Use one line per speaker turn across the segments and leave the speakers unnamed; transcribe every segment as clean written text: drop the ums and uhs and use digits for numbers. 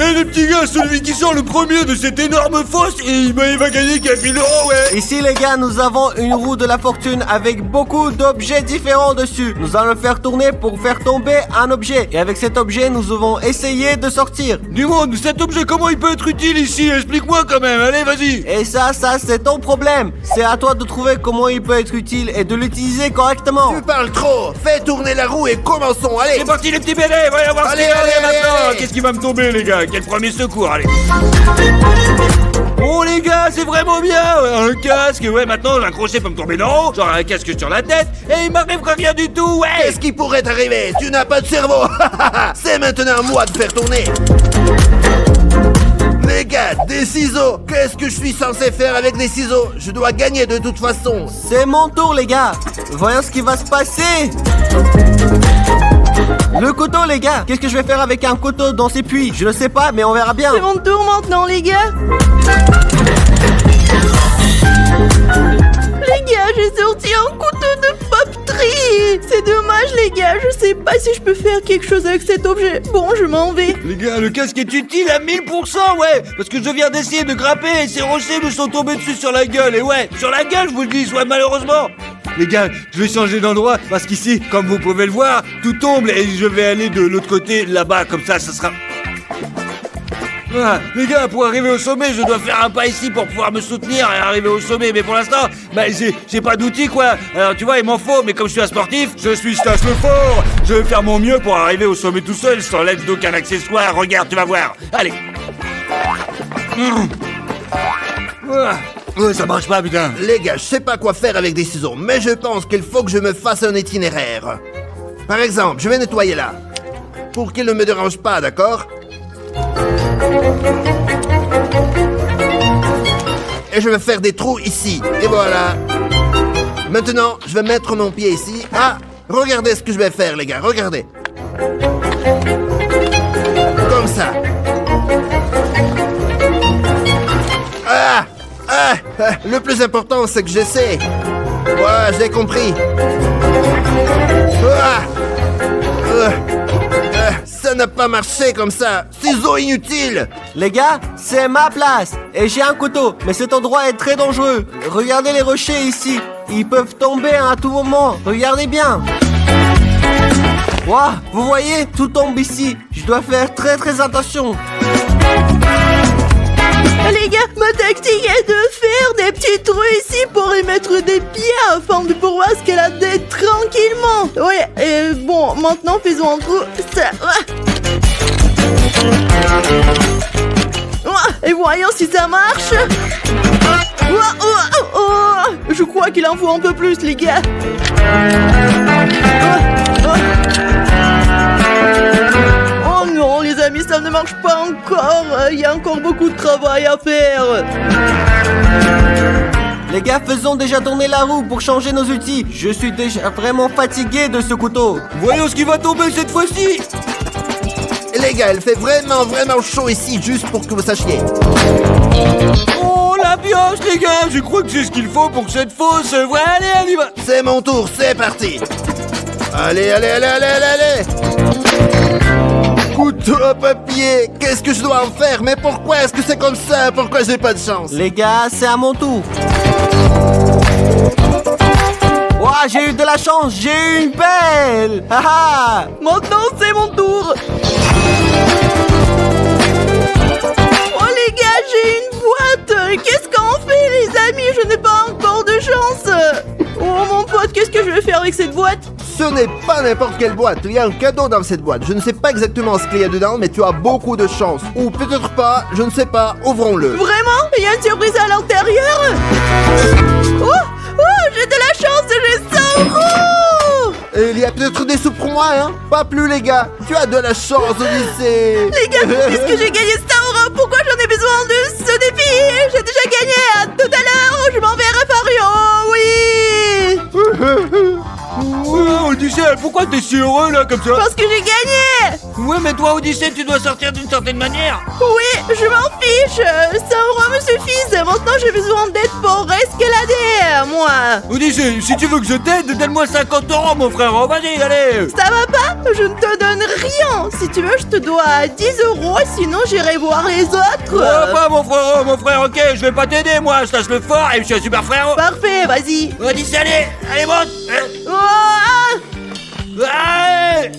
Et les petits gars, celui qui sort le premier de cette énorme fosse, il va gagner 4000 €, ouais.
Ici les gars, nous avons une roue de la fortune avec beaucoup d'objets différents dessus. Nous allons le faire tourner pour faire tomber un objet. Et avec cet objet, nous allons essayer de sortir.
Dis-moi, cet objet, comment il peut être utile ici? Explique-moi quand même, allez, vas-y.
Et ça, c'est ton problème. C'est à toi de trouver comment il peut être utile et de l'utiliser correctement.
Tu parles trop. Fais tourner la roue et commençons, allez.
C'est parti les petits bébés, voyons voir ce
Allez,
qu'il y a
allez,
maintenant.
allez.
Qu'est-ce qui va me tomber les gars? Quel premier secours, allez. Bon les gars, c'est vraiment bien. Un casque, ouais, maintenant un crochet peut me tomber d'en haut, genre un casque sur la tête, et il m'arrivera rien du tout, ouais.
Qu'est-ce qui pourrait t'arriver? Tu n'as pas de cerveau. C'est maintenant à moi de faire tourner. Les gars, des ciseaux. Qu'est-ce que je suis censé faire avec des ciseaux? Je dois gagner de toute façon.
C'est mon tour les gars. Voyons ce qui va se passer. Le couteau les gars. Qu'est-ce que je vais faire avec un couteau dans ces puits? Je ne sais pas, mais on verra bien.
C'est mon tour maintenant, les gars. Les gars, j'ai sorti un couteau de papeterie. C'est dommage, les gars. Je sais pas si je peux faire quelque chose avec cet objet. Bon, je m'en vais.
Les gars, le casque est utile à 1000%, ouais. Parce que je viens d'essayer de grimper et ces rochers me sont tombés dessus sur la gueule. Et ouais, sur la gueule, je vous le dis, soit malheureusement. Les gars, je vais changer d'endroit parce qu'ici, comme vous pouvez le voir, tout tombe et je vais aller de l'autre côté, là-bas, comme ça sera... Ah, les gars, pour arriver au sommet, je dois faire un pas ici pour pouvoir me soutenir et arriver au sommet. Mais pour l'instant, j'ai pas d'outils, quoi. Alors, tu vois, il m'en faut, mais comme je suis un sportif, je suis Stas le fort. Je vais faire mon mieux pour arriver au sommet tout seul, sans l'aide d'aucun accessoire. Regarde, tu vas voir. Allez. Ouais, ça marche pas, putain.
Les gars, je sais pas quoi faire avec des ciseaux, mais je pense qu'il faut que je me fasse un itinéraire. Par exemple, je vais nettoyer là. Pour qu'il ne me dérange pas, d'accord? Et je vais faire des trous ici. Et voilà. Maintenant, je vais mettre mon pied ici. Ah, regardez ce que je vais faire, les gars. Regardez. Comme ça. Le plus important, c'est que j'essaie. Ouais, j'ai compris. Ça n'a pas marché comme ça. Ciseaux inutiles.
Les gars, c'est ma place. Et j'ai un couteau. Mais cet endroit est très dangereux. Regardez les rochers ici. Ils peuvent tomber à tout moment. Regardez bien. Waouh, vous voyez, tout tombe ici. Je dois faire très attention.
Les gars, ma tactique est de faire des petits trous ici pour y mettre des pieds afin de pouvoir escalader tranquillement. Ouais, et bon, maintenant faisons un trou. Ça. Et voyons si ça marche. Je crois qu'il en faut un peu plus, les gars. Oh non, les amis, ça ne marche pas encore. Il y a encore beaucoup de travail à faire.
Les gars, faisons déjà tourner la roue pour changer nos outils. Je suis déjà vraiment fatigué de ce couteau.
Voyons ce qui va tomber cette fois-ci.
Les gars, il fait vraiment chaud ici, juste pour que vous sachiez.
Oh, la pioche, les gars. Je crois que c'est ce qu'il faut pour que cette fosse... Ouais, allez, on y va.
C'est mon tour, c'est parti. Allez. Couteau à papier. Qu'est-ce que je dois en faire? Mais pourquoi est-ce que c'est comme ça? Pourquoi j'ai pas de chance?
Les gars, c'est à mon tour. Ouah, j'ai eu de la chance, j'ai eu une pelle. Haha.
Maintenant, c'est mon tour. Oh les gars, j'ai une boîte. Qu'est-ce qu'on fait, les amis? Je n'ai pas encore de chance. Oh mon pote, qu'est-ce que je vais faire avec cette boîte?
Ce n'est pas n'importe quelle boîte. Il y a un cadeau dans cette boîte. Je ne sais pas exactement ce qu'il y a dedans, mais tu as beaucoup de chance. Ou peut-être pas, je ne sais pas. Ouvrons-le.
Vraiment? Il y a une surprise à l'intérieur? J'ai de la chance, j'ai 100 €.
Et il y a peut-être des sous pour moi, hein? Pas plus, les gars. Tu as de la chance au lycée.
Les gars, puisque j'ai gagné 100 €, pourquoi j'en ai besoin de ce défi? J'ai déjà gagné. À tout à l'heure, je m'enverrai Fario. Oui.
Oh, tu sais, pourquoi t'es si heureux, là, comme ça?
Parce que j'ai gagné.
Ouais, mais toi, Odyssée, tu dois sortir d'une certaine manière.
Oui, je m'en fiche. 100 euros me suffisent. Maintenant, j'ai besoin d'aide pour escalader, moi.
Odyssée, si tu veux que je t'aide, donne-moi 50 € mon frère. Oh, vas-y, allez.
Ça va pas? Je ne te donne rien. Si tu veux, je te dois 10 euros. Sinon, j'irai voir les autres.
Oh, pas mon frère, ok, je vais pas t'aider, moi. Je tâche le fort et je suis un super frère.
Parfait, vas-y.
Odyssée, allez, monte.
Oh, ah.
Allez.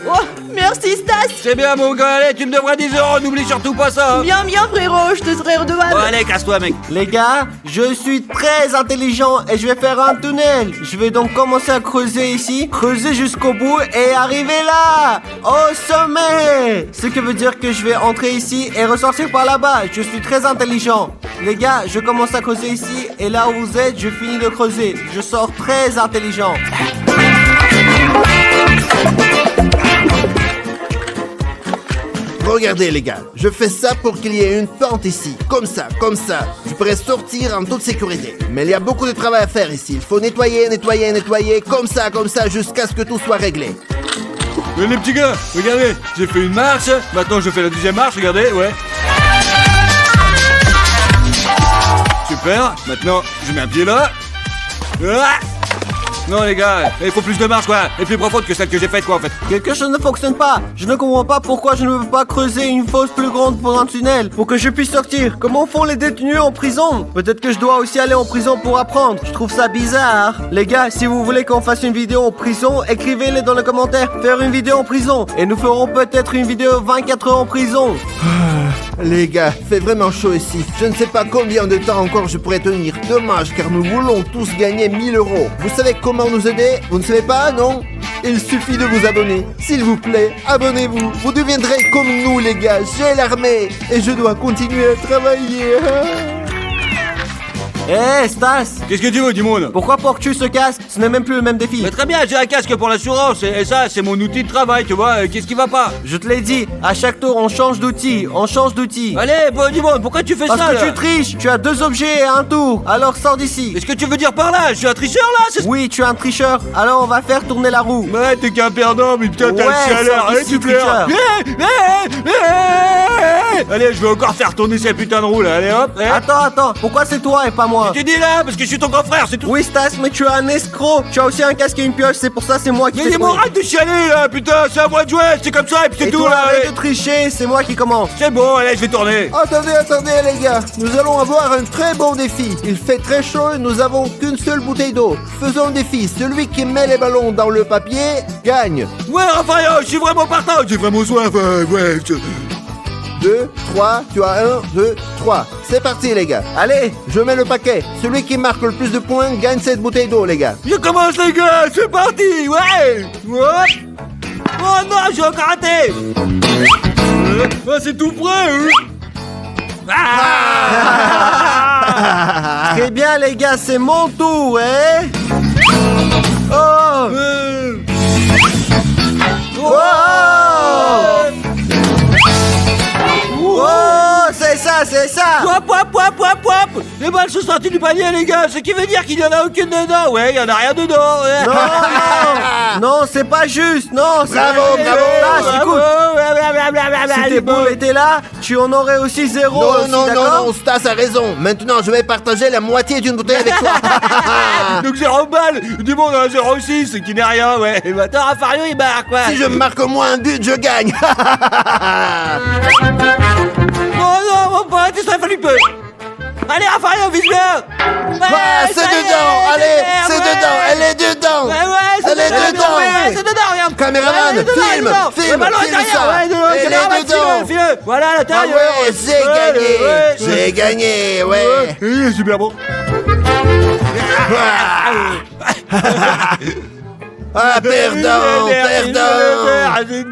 Oh, merci, Stas.
C'est bien, mon gars, allez, tu me devras 10 €, n'oublie surtout pas ça.
Bien, frérot, je te serai redevable.
Bon, allez, casse-toi, mec.
Les gars, je suis très intelligent et je vais faire un tunnel. Je vais donc commencer à creuser ici, creuser jusqu'au bout et arriver là, au sommet. Ce qui veut dire que je vais entrer ici et ressortir par là-bas. Je suis très intelligent. Les gars, je commence à creuser ici et là où vous êtes, je finis de creuser. Je sors très intelligent.
Regardez les gars, je fais ça pour qu'il y ait une pente ici, comme ça. Je pourrais sortir en toute sécurité. Mais il y a beaucoup de travail à faire ici. Il faut nettoyer, comme ça, jusqu'à ce que tout soit réglé.
Mais les petits gars, regardez, j'ai fait une marche, maintenant je fais la deuxième marche, regardez, ouais. Super, maintenant je mets un pied là. Ah non les gars, il faut plus de marche quoi, et plus profonde que celle que j'ai faite quoi en fait.
Quelque chose ne fonctionne pas. Je ne comprends pas pourquoi je ne veux pas creuser une fosse plus grande pour un tunnel, pour que je puisse sortir. Comment font les détenus en prison? Peut-être que je dois aussi aller en prison pour apprendre. Je trouve ça bizarre. Les gars, si vous voulez qu'on fasse une vidéo en prison, écrivez-le dans les commentaires. Faire une vidéo en prison. Et nous ferons peut-être une vidéo 24 heures en prison.
Les gars, fait vraiment chaud ici. Je ne sais pas combien de temps encore je pourrais tenir. Dommage, car nous voulons tous gagner 1000 €. Vous savez comment nous aider? Vous ne savez pas, non? Il suffit de vous abonner. S'il vous plaît, abonnez-vous. Vous deviendrez comme nous, les gars. J'ai l'armée et je dois continuer à travailler.
Eh, Stas!
Qu'est-ce que tu veux, dis-moi là?
Pourquoi portes-tu ce casque? Ce n'est même plus le même défi.
Mais très bien, j'ai un casque pour l'assurance, et ça c'est mon outil de travail, tu vois, qu'est-ce qui va pas?
Je te l'ai dit, à chaque tour on change d'outil,
Allez, bon, dis-moi, pourquoi tu fais
Parce
ça
que
là?
tu triches, tu as 2 objets et un tour, alors sors d'ici.
Qu'est-ce que tu veux dire par là? Je suis un tricheur là?
Oui, tu es un tricheur, alors on va faire tourner la roue.
Ouais, t'es qu'un perdant, mais putain, t'as
Ouais,
le chaleur,
sors
allez,
d'ici,
tu pleures.
tricheur.
Allez, je vais encore faire tourner cette putain de roue là, allez hop.
Attends, pourquoi c'est toi et pas moi?
Tu dis là, parce que je suis ton grand frère, c'est tout.
Oui, Stas, mais tu es un escroc. Tu as aussi un casque et une pioche, c'est pour ça c'est moi qui
Mais
fais
dis-moi, arrête de chialer là, putain, c'est à moi de jouer, c'est comme ça, et puis c'est
Et
tout
toi,
là.
arrête
allez.
de tricher, c'est moi qui commence.
C'est bon, allez, je vais tourner.
Attendez les gars, nous allons avoir un très bon défi. Il fait très chaud et nous avons qu'une seule bouteille d'eau. Faisons le défi, celui qui met les ballons dans le papier gagne.
Ouais, Raphaël, je suis vraiment partant, j'ai vraiment soif, ouais.
2, 3, tu as 1, 2, 3. C'est parti les gars.
Allez,
Je mets le paquet. Celui qui marque le plus de points gagne cette bouteille d'eau les gars.
Je commence les gars, c'est parti, ouais. Hop. Oh non, j'ai encore raté. C'est tout prêt. Ah.
très bien les gars, c'est mon tour, hein. Oh,
Oh.
oh, c'est ça.
Wap, wap, wap, wap, wap. Les balles sont sorties du panier, les gars. Ce qui veut dire qu'il n'y en a aucune dedans. Ouais, il n'y en a rien dedans. Ouais.
Non, c'est pas juste, non, c'est
Bravo, bravo.
Stas, écoute, si tes boules étaient là, tu en aurais aussi 0
Non,
aussi,
non,
d'accord?
non, Stas a raison. Maintenant, je vais partager la moitié d'une bouteille avec toi.
Donc 0 balles. Du monde a 0,6, qui n'est rien, ouais. Et maintenant, Rafario, il marque, quoi.
Si je marque au moins un but, je gagne.
Oh non, mon pote, il serait fallu peu. Allez, Rafario, vise bien.
Ah, c'est dedans. Allez, c'est dedans. Elle est dedans.
Ouais, c'est
Elle est dedans.
Ouais, c'est dedans, regarde.
Caméraman,
Ouais, elle est dedans,
filme,
elle est dedans.
filme,
Le ballon est
filme
derrière,
ça.
ouais, dedans,
Elle est
caméraman,
dedans.
file-le. Voilà, la
Ah
taille.
ouais, j'ai gagné.
Ouais.
J'ai gagné, ouais.
Super bon.
Ah, perdant.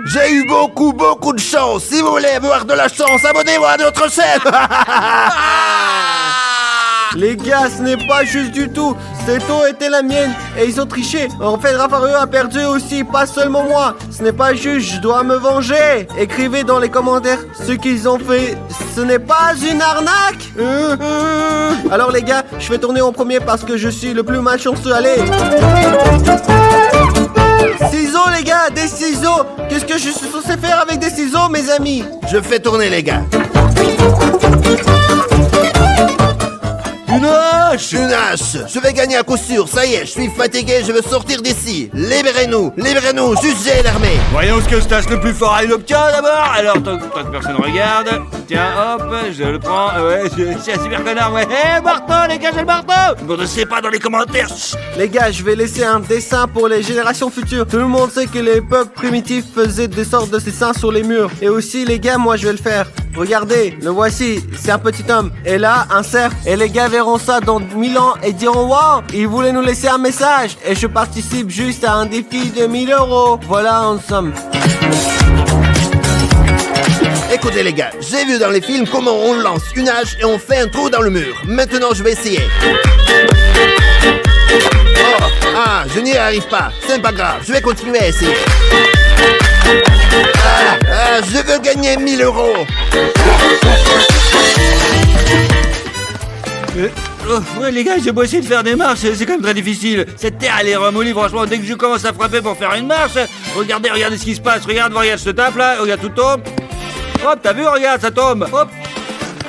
J'ai eu beaucoup de chance. Si vous voulez avoir de la chance, abonnez-vous à notre chaîne.
Les gars, ce n'est pas juste du tout. Cette eau était la mienne et ils ont triché. En fait, Rafario a perdu aussi, pas seulement moi. Ce n'est pas juste, je dois me venger. Écrivez dans les commentaires ce qu'ils ont fait. Ce n'est pas une arnaque. Alors les gars, je vais tourner en premier parce que je suis le plus malchanceux. Allez. Ciseaux. ciseaux, les gars, des ciseaux. Qu'est-ce que je suis censé faire avec des ciseaux, mes amis?
Je fais tourner les gars.
Une hache!
Une hache. Je vais gagner à coup sûr. Ça y est, je suis fatigué, je veux sortir d'ici. Libérez-nous, libérez-nous, jugez l'armée.
Voyons ce que se tasse le plus fort à l'obtient d'abord. Alors, tant que personne regarde. Tiens, hop, je le prends. Ouais, c'est un super connard, ouais. Hé, marteau, les gars, j'ai le marteau! Bon, ne sais pas dans les commentaires. Chut.
Les gars, je vais laisser un dessin pour les générations futures. Tout le monde sait que les peuples primitifs faisaient des sortes de dessins sur les murs. Et aussi, les gars, moi je vais le faire. Regardez, le voici, c'est un petit homme. Et là, un cerf. Et les gars verront ça dans 1000 ans et diront wow, il voulait nous laisser un message. Et je participe juste à un défi de 1000 €. Voilà, en somme.
Écoutez les gars, j'ai vu dans les films comment on lance une hache et on fait un trou dans le mur. Maintenant, je vais essayer. Oh, ah, je n'y arrive pas. C'est pas grave, je vais continuer à essayer. Je veux gagner 1000 €.
Ouais, les gars, j'ai beau essayer de faire des marches, c'est quand même très difficile. Cette terre, elle est ramollie, franchement. Dès que je commence à frapper pour faire une marche, regardez ce qui se passe. Regarde, je te tape là, regarde, tout tombe. Hop, t'as vu, regarde, ça tombe. Hop.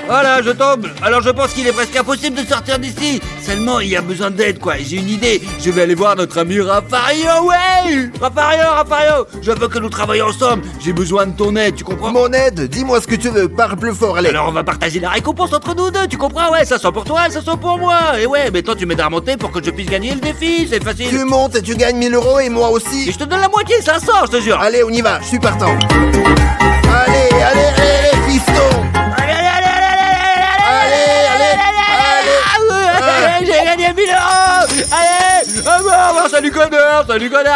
Voilà, je tombe. Alors je pense qu'il est presque impossible de sortir d'ici. Seulement, il y a besoin d'aide, quoi. J'ai une idée. Je vais aller voir notre ami Raffario, ouais. Raffario, je veux que nous travaillions ensemble. J'ai besoin de ton aide, tu comprends?
Mon aide, dis-moi ce que tu veux, parle plus fort, allez.
Alors on va partager la récompense entre nous deux, tu comprends? Ouais, ça soit pour toi, ça soit pour moi. Et ouais, mais toi tu m'aides à remonter pour que je puisse gagner le défi, c'est facile.
Tu montes et tu gagnes 1000 € et moi aussi.
Et je te donne la moitié, 500, je te jure.
Allez, on y va, je suis partant. Allez, fiston.
J'ai gagné 1000 €. Allez, au revoir, salut connard,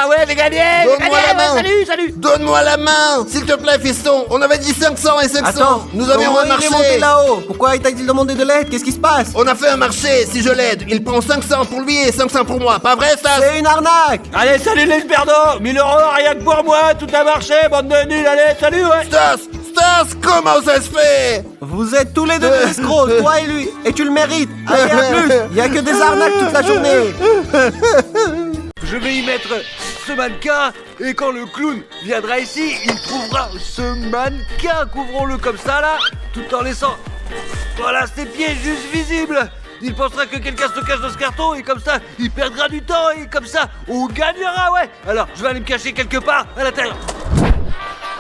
ouais, j'ai gagné.
Donne-moi la main.
Salut.
Donne-moi la main, s'il te plaît, fiston. On avait dit 500 et 500.
Attends,
nous avions
comment
un
il est monté
marché.
là-haut? Pourquoi il t'a-t-il demandé de l'aide? Qu'est-ce qui se passe?
On a fait un marché, si je l'aide, il prend 500 pour lui et 500 pour moi. Pas vrai, ça?
C'est une arnaque!
Allez, salut les perdants. 1000 € rien que pour moi, tout a marché, bande de nuls, allez, salut, ouais.
Stas, comment ça se fait?
Vous êtes tous les deux des escrocs, toi et lui, et tu le mérites. Allez, à plus. Il y a que des arnaques toute la journée.
Je vais y mettre ce mannequin et quand le clown viendra ici, il trouvera ce mannequin. Couvrons-le comme ça là, tout en laissant voilà ses pieds juste visibles. Il pensera que quelqu'un se cache dans ce carton et comme ça, il perdra du temps et comme ça, on gagnera, ouais. Alors, je vais aller me cacher quelque part à l'intérieur.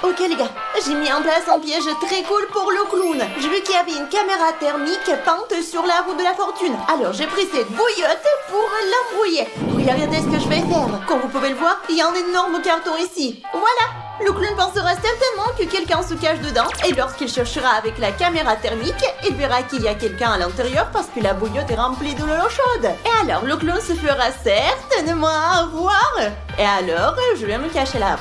Ok les gars, j'ai mis en place un piège très cool pour le clown. J'ai vu qu'il y avait une caméra thermique peinte sur la roue de la fortune. Alors j'ai pris cette bouillotte pour l'embrouiller. Regardez ce que je vais faire. Comme vous pouvez le voir, il y a un énorme carton ici. Voilà. Le clown pensera certainement que quelqu'un se cache dedans et lorsqu'il cherchera avec la caméra thermique, il verra qu'il y a quelqu'un à l'intérieur parce que la bouillotte est remplie de l'eau chaude. Et alors le clown se fera certainement voir. Et alors je vais me cacher là.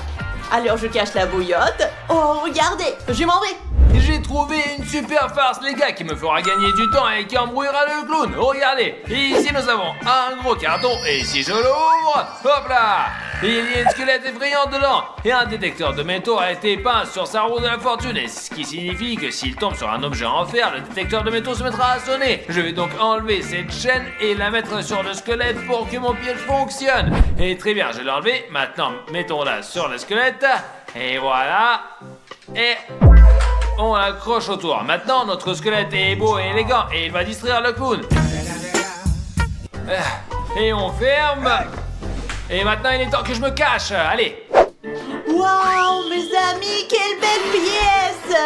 Alors je cache la bouillotte. Oh regardez, je m'en vais.
J'ai trouvé une super farce les gars qui me fera gagner du temps et qui embrouillera le clown. Regardez, ici nous avons un gros carton et si je l'ouvre, hop là, il y a un squelette effrayant dedans et un détecteur de métaux a été peint sur sa roue de la fortune et ce qui signifie que s'il tombe sur un objet en fer, le détecteur de métaux se mettra à sonner. Je vais donc enlever cette chaîne et la mettre sur le squelette pour que mon piège fonctionne. Et très bien, je l'ai enlevé. Maintenant, mettons-la sur le squelette et voilà. Et on l'accroche autour. Maintenant, notre squelette est beau et élégant et il va distraire le clown. Et on ferme. Et maintenant, il est temps que je me cache. Allez.
Waouh, mes amis, quelle belle pièce!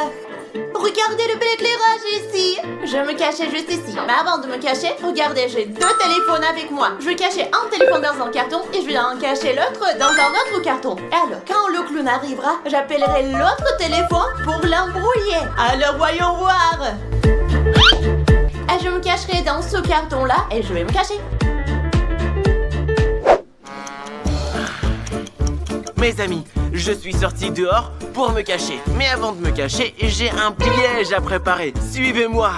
Regardez le bel éclairage ici. Je me cachais juste ici. Mais avant de me cacher, regardez, j'ai 2 téléphones avec moi. Je vais cacher un téléphone dans un carton et je vais en cacher l'autre dans un autre carton. Et alors, quand le clown arrivera, j'appellerai l'autre téléphone pour l'embrouiller. Alors voyons voir. Et je me cacherai dans ce carton-là et je vais me cacher.
Mes amis, je suis sorti dehors pour me cacher. Mais avant de me cacher, j'ai un piège à préparer. Suivez-moi.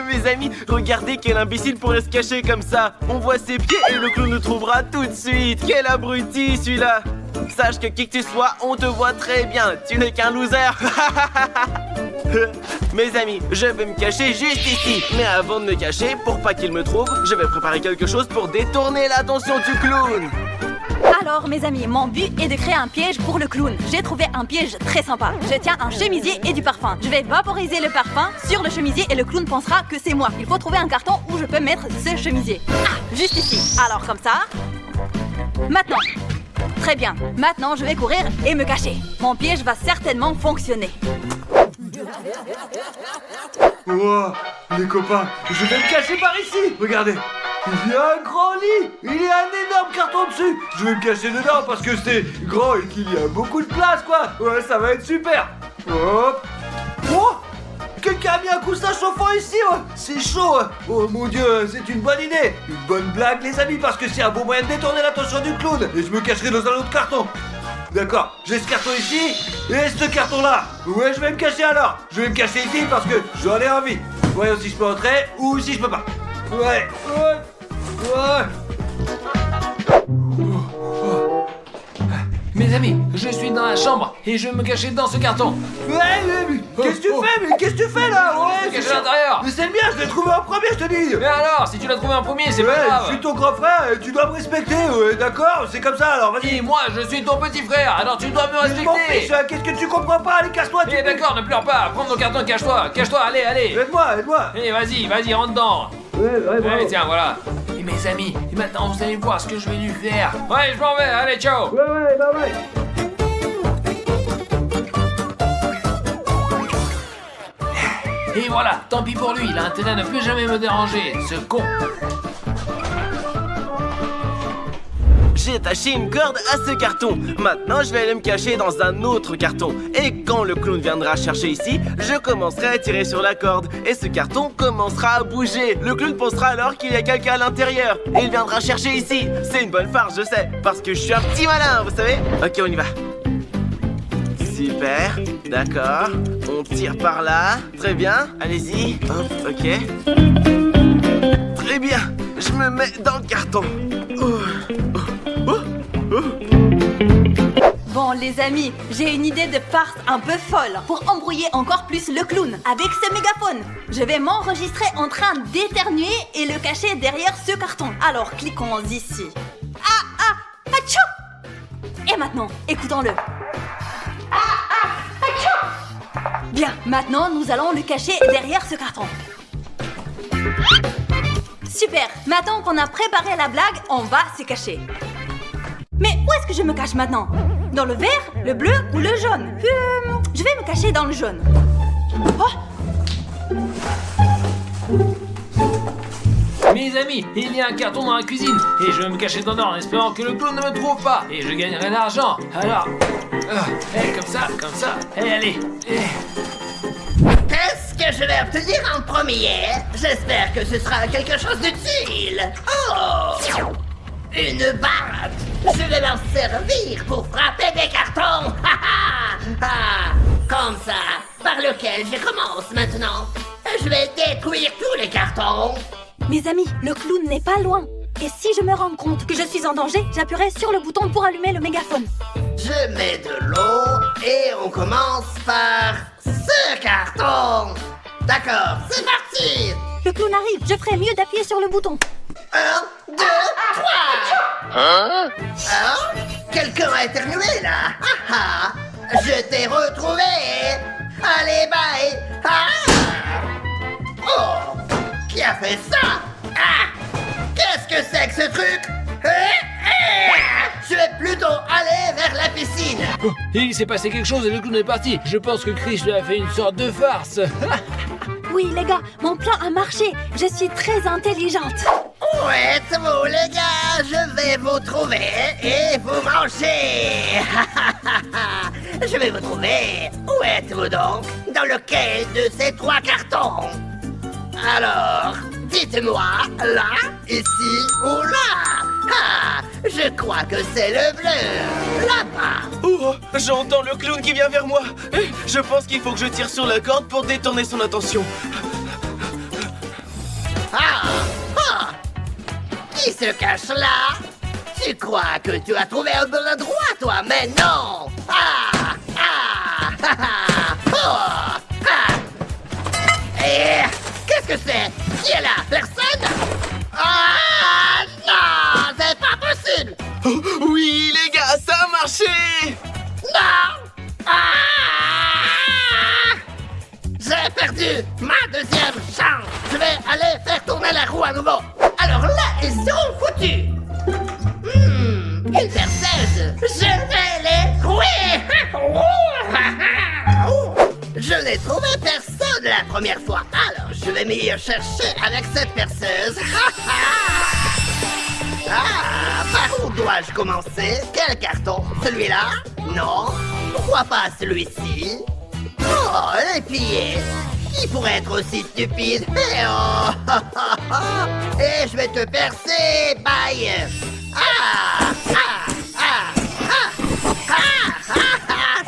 Mes amis, regardez quel imbécile pourrait se cacher comme ça. On voit ses pieds et le clown nous trouvera tout de suite. Quel abruti celui-là. Sache que qui que tu sois, on te voit très bien. Tu n'es qu'un loser. Mes amis, je vais me cacher juste ici. Mais avant de me cacher, pour pas qu'il me trouve, je vais préparer quelque chose pour détourner l'attention du clown.
Alors mes amis, mon but est de créer un piège pour le clown. J'ai trouvé un piège très sympa. Je tiens un chemisier et du parfum. Je vais vaporiser le parfum sur le chemisier et le clown pensera que c'est moi. Il faut trouver un carton où je peux mettre ce chemisier. Ah, juste ici. Alors comme ça. Maintenant. Très bien. Maintenant je vais courir et me cacher. Mon piège va certainement fonctionner.
Wow, les copains, je vais me cacher par ici. Regardez, il y a un grand lit. Il y a un énorme carton dessus. Je vais me cacher dedans parce que c'est grand et qu'il y a beaucoup de place, quoi. Ouais, ça va être super. Hop. Oh, quelqu'un a mis un coussin chauffant ici, ouais. C'est chaud. Oh mon Dieu, c'est une bonne idée. Une bonne blague, les amis, parce que c'est un bon moyen de détourner l'attention du clown. Et je me cacherai dans un autre carton. D'accord, j'ai ce carton ici et ce carton là. Ouais, je vais me cacher alors. Je vais me cacher ici parce que j'en ai envie. Voyons si je peux entrer ou si je peux pas. Ouais.
Mes amis, je suis dans la chambre et je vais me cacher dans ce carton.
Ouais, mais qu'est-ce que tu fais? Mais qu'est-ce que tu fais là?
Je me cache à l'intérieur.
Mais c'est le mien, je l'ai trouvé en premier, je te dis.
Mais alors, si tu l'as trouvé en premier, c'est pas
Ouais,
grave.
je suis ton grand frère et tu dois me respecter, ouais, d'accord? C'est comme ça alors, vas-y.
Et moi, je suis ton petit frère, alors tu dois me
Je m'en fiche,
respecter.
qu'est-ce que tu comprends pas? Allez, casse-toi, tu
Eh d'accord, ne pleure pas, prends ton carton, cache-toi, allez.
Aide-moi.
Eh vas-y, rentre dedans.
Ouais,
Allez, tiens, voilà. Et mes amis, et maintenant vous allez voir ce que je vais lui faire. Ouais, je m'en vais, allez, ciao.
Ouais.
Et voilà, tant pis pour lui, il a intérêt à ne plus jamais me déranger, ce con.
J'ai attaché une corde à ce carton. Maintenant, je vais aller me cacher dans un autre carton. Et quand le clown viendra chercher ici, je commencerai à tirer sur la corde. Et ce carton commencera à bouger. Le clown pensera alors qu'il y a quelqu'un à l'intérieur. Et il viendra chercher ici. C'est une bonne farce, je sais. Parce que je suis un petit malin, vous savez. Ok, on y va. Super, d'accord. On tire par là. Très bien, allez-y. Hop, ok. Très bien, je me mets dans le carton.
Bon les amis, j'ai une idée de farce un peu folle pour embrouiller encore plus le clown avec ce mégaphone. Je vais m'enregistrer en train d'éternuer et le cacher derrière ce carton. Alors cliquons ici. Achou! Et maintenant, écoutons-le. Bien, maintenant nous allons le cacher derrière ce carton. Super, maintenant qu'on a préparé la blague, on va se cacher. Mais où est-ce que je me cache maintenant? Dans le vert, le bleu ou le jaune? Je vais me cacher dans le jaune. Oh!
Mes amis, il y a un carton dans la cuisine et je vais me cacher dedans en espérant que le clown ne me trouve pas et je gagnerai de l'argent. Alors, comme ça, et allez.
Qu'est-ce que je vais obtenir en premier? J'espère que ce sera quelque chose d'utile. Oh! Une batte! Je vais m'en servir pour frapper des cartons! Comme ça, par lequel je commence maintenant. Je vais détruire tous les cartons.
Mes amis, le clown n'est pas loin. Et si je me rends compte que je suis en danger, j'appuierai sur le bouton pour allumer le mégaphone.
Je mets de l'eau et on commence par ce carton. D'accord, c'est parti.
Le clown arrive, je ferai mieux d'appuyer sur le bouton.
1, 2, 3. Quelqu'un a éternué là. Je t'ai retrouvé. Allez, bye. Oh, qui a fait ça? Qu'est-ce que c'est que ce truc? Je vais plutôt aller vers la piscine.
Oh, il s'est passé quelque chose et le clown est parti. Je pense que Chris lui a fait une sorte de farce.
Oui les gars, mon plan a marché. Je suis très intelligente.
Où êtes-vous les gars? Je vais vous trouver et vous manger. Je vais vous trouver. Où êtes-vous donc? Dans lequel de ces 3 cartons? Alors, dites-moi, là, ici ou là? Je crois que c'est le bleu, là-bas.
Oh, j'entends le clown qui vient vers moi. Je pense qu'il faut que je tire sur la corde pour détourner son attention.
Qui se cache là? Tu crois que tu as trouvé un bon endroit, toi, mais non. Et qu'est-ce que c'est? Qui est là? Personne? Non, c'est pas possible.
Oui,
perdu ma deuxième chance. Je vais aller faire tourner la roue à nouveau. Alors là, ils seront foutus. Une perceuse. Je vais les trouver. Je n'ai trouvé personne la première fois. Alors, je vais m'y chercher avec cette perceuse. Par où dois-je commencer? Quel carton? Celui-là? Non. Pourquoi pas celui-ci? Oh, les pillés. Qui pourrait être aussi stupide? Et oh! Et je vais te percer, bye!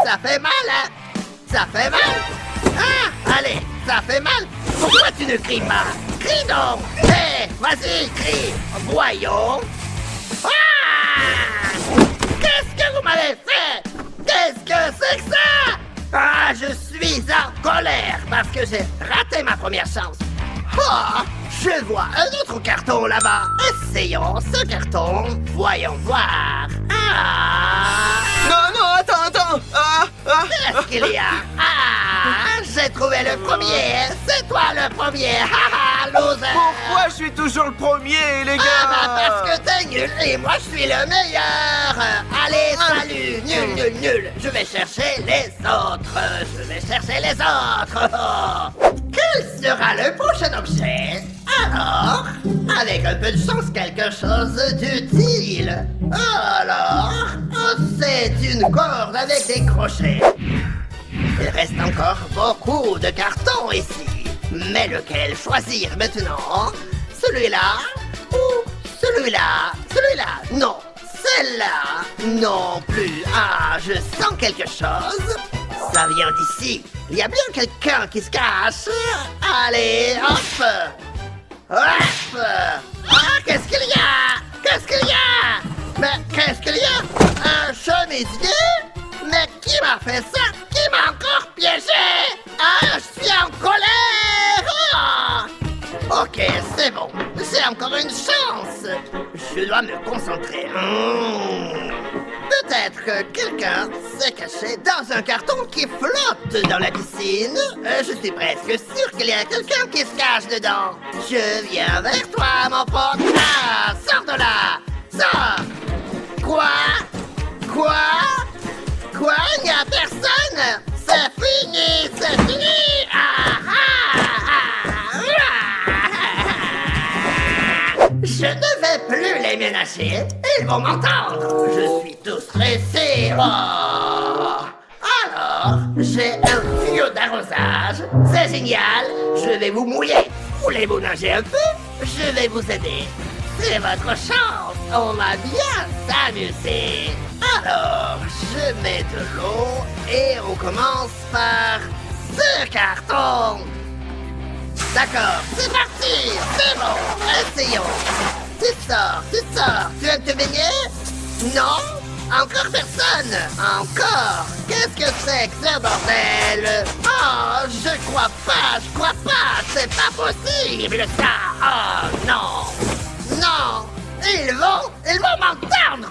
Ça fait mal, hein? Ça fait mal? Allez, ça fait mal? Pourquoi tu ne cries pas? Crie donc! Hé, vas-y, crie! Voyons! Qu'est-ce que vous m'avez fait? Qu'est-ce que c'est que ça? Je suis en colère parce que j'ai raté ma première chance. Je vois un autre carton là-bas. Essayons ce carton. Voyons voir.
Non, attends.
Qu'est-ce qu'il y a? J'ai trouvé le premier. C'est toi le premier. Loser.
Pourquoi je suis toujours le premier, les gars?
Parce que t'es nul et moi je suis le meilleur. Allez, salut. Nul. Je vais chercher les autres. Quel sera le prochain objet? Alors, avec un peu de chance, quelque chose d'utile. C'est une corde avec des crochets. Il reste encore beaucoup de cartons ici. Mais lequel choisir maintenant? Celui-là ou celui-là? Non. Celle-là non plus. Je sens quelque chose. Ça vient d'ici. Il y a bien quelqu'un qui se cache. Allez, hop. Qu'est-ce qu'il y a? Mais qu'est-ce qu'il y a? Un chemisier? Mais qui m'a fait ça? Qui m'a encore piégé? Je suis en colère! Ok, c'est bon. J'ai encore une chance. Je dois me concentrer. Peut-être que quelqu'un s'est caché dans un carton qui flotte dans la piscine. Je suis presque sûr qu'il y a quelqu'un qui se cache dedans. Je viens vers toi, mon pote. Sors de là! Sors! Quoi? Il n'y a personne? C'est fini! Je ne vais plus les ménager. Ils vont m'entendre. Je suis tout stressé. Alors, j'ai un tuyau d'arrosage. C'est génial. Je vais vous mouiller. Voulez-vous nager un peu? Je vais vous aider. C'est votre chance. On va bien s'amuser. Alors, je mets de l'eau et on commence par ce carton. D'accord, c'est parti. C'est bon, essayons. Tu sors. Tu aimes te baigner? Non? Encore personne? Encore? Qu'est-ce que c'est que ce bordel? Je crois pas. C'est pas possible ça. Non. Ils vont m'entendre.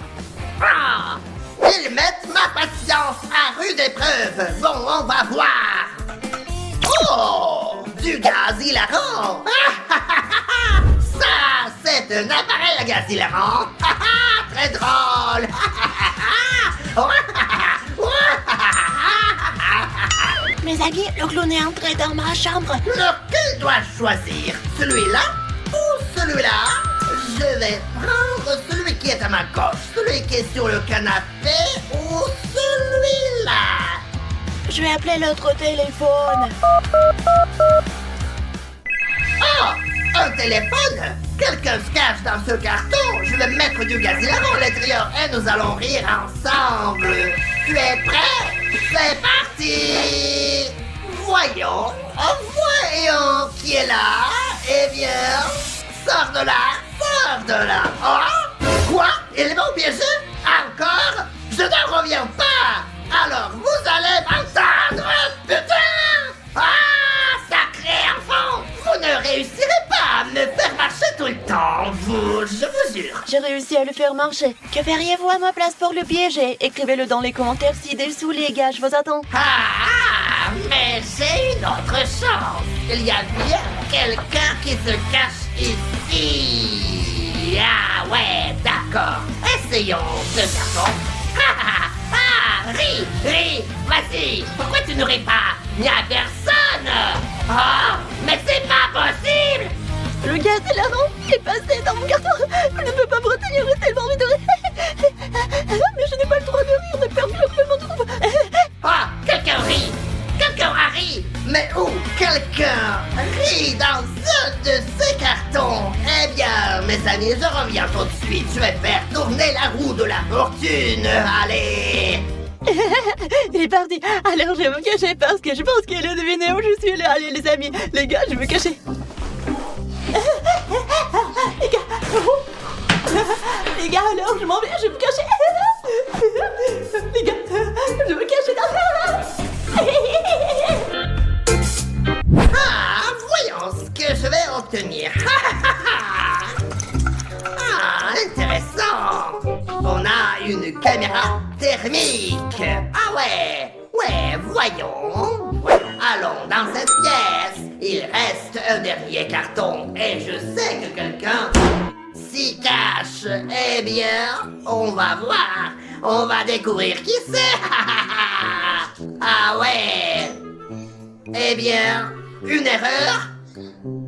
Ils mettent ma patience à rude épreuve. Bon, on va voir. Du gaz hilarant. Ça, c'est un appareil à gaz hilarant. Très drôle.
Mes amis, le clown est entré dans ma chambre.
Lequel dois-je choisir? Celui-là ou celui-là? Je vais prendre celui qui est à ma gauche, celui qui est sur le canapé ou celui-là.
Je vais appeler l'autre téléphone.
Un téléphone? Quelqu'un se cache dans ce carton. Je vais mettre du gaz hilarant à l'intérieur et nous allons rire ensemble. Tu es prêt? C'est parti! Voyons qui est là. Eh bien, sors de là. Quoi? Ils m'ont piégé? Encore? Je ne reviens pas. Alors vous allez m'entendre, putain! Sacré enfant! Vous ne réussirez pas à me faire marcher tout le temps, je vous jure.
J'ai réussi à le faire marcher. Que feriez-vous à ma place pour le piéger? Écrivez-le dans les commentaires ci-dessous, les gars, je vous attends.
Mais j'ai une autre chance. Il y a bien quelqu'un qui se cache ici. Ah ouais, d'accord. Essayons ce carton. Ris, vas-y. Pourquoi tu ne ris pas? Il n'y a personne. Oh, mais c'est pas possible.
Le gaz de la rampe est passé dans mon carton. Je ne peux pas me retenir, j'ai tellement envie de rire. Mais je n'ai pas le droit de rire, de perdre le trouve.
Ah, quelqu'un rit. Quelqu'un a ri. Mais où? Quelqu'un rit dans un de ces cartons. Eh bien, mes amis, je reviens tout de suite. Je vais faire tourner la roue de la fortune. Allez.
Il est parti. Alors je vais me cacher parce que je pense qu'il a deviné où je suis là. Allez les amis, les gars, je vais me cacher. Les gars, alors je m'en vais, je vais me cacher. Les gars, je vais me cacher là.
Ah, voyons ce que je vais obtenir. Ah, intéressant. On a une caméra thermique. Ah ouais, voyons. Allons dans cette pièce. Il reste un dernier carton et je sais que quelqu'un s'y cache. Eh bien, on va voir. On va découvrir qui c'est. Ah ouais. Eh bien, une erreur?